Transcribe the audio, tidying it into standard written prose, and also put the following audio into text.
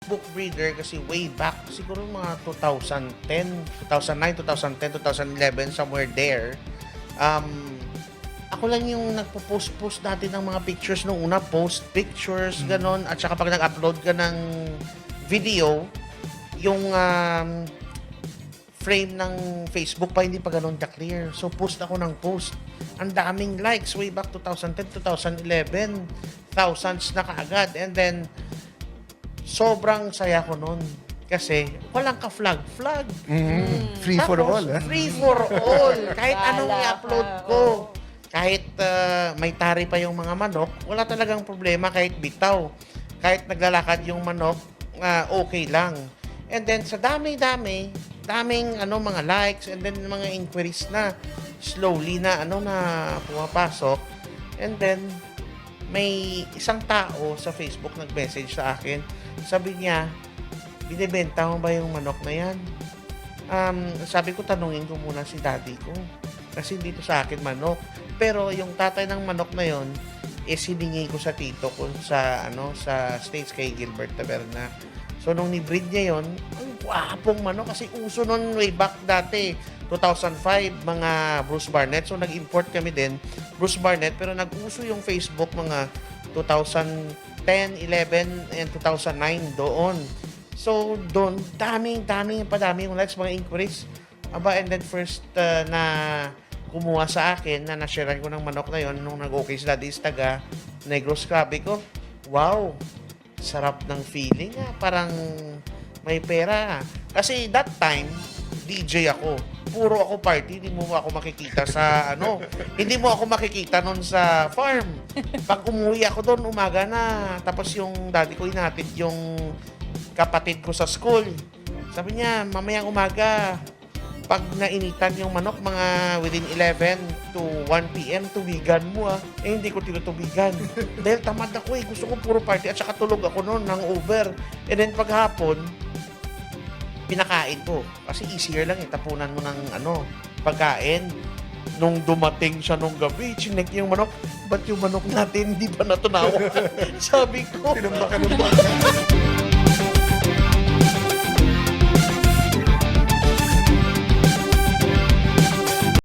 book breeder kasi way back, siguro mga 2010, 2009, 2010, 2011, somewhere there. Ako lang yung nagpo-post dati ng mga pictures nung una, post pictures, ganon. At saka pag nag-upload ka ng video, yung frame ng Facebook pa hindi pa ganun ka-clear. So, post ako ng post. Ang daming likes way back 2010, 2011. Thousands na kaagad. And then, sobrang saya ko nun. Kasi, walang ka-flag. Free for Tapos, all, free for all. Kahit anong Bahala i-upload ka, ko. oo. Kahit may tari pa yung mga manok, wala talagang problema kahit bitaw. Kahit naglalakad yung manok, okay lang. And then, sa daming mga likes and then mga inquiries na slowly na pumapasok. And then, may isang tao sa Facebook nag-message sa akin. Sabi niya, binibenta mo ba yung manok na yan? Sabi ko, tanungin ko muna si daddy ko. Kasi dito sa akin manok. Pero yung tatay ng manok na yon hiningi ko sa tito ko sa States kay Gilbert Taberna. So, nung ni-breed niya yon, ang gwapong manok kasi uso nun way back dati, 2005, mga Bruce Barnett. So, nag-import kami din, Bruce Barnett, pero nag-uso yung Facebook mga 2010, 11, and 2009 doon. So, doon, padami yung likes, mga inquiries. And then first na kumuha sa akin, na nasharean ko ng manok na yon nung nag-okay sila is taga Negros. Sabi ko, wow, sarap ng feeling parang may pera. Kasi that time, DJ ako. Puro ako party, hindi mo ako makikita sa hindi mo ako makikita nun sa farm. Pag umuwi ako doon, umaga na. Tapos yung daddy ko inatid yung kapatid ko sa school. Sabi niya, mamayang umaga, pag nainitan yung manok, mga within 11 to 1 p.m., tubigan mo hindi ko tinutubigan. Dahil tamad ako gusto ko puro party at saka tulog ako noon ng over. And then paghapon, pinakain ko. Kasi easier lang tapunan mo ng pagkain. Nung dumating siya nung gabi, chinek yung manok. Ba't yung manok natin hindi ba natunaw? Sabi ko. Tinumba ka ng baka.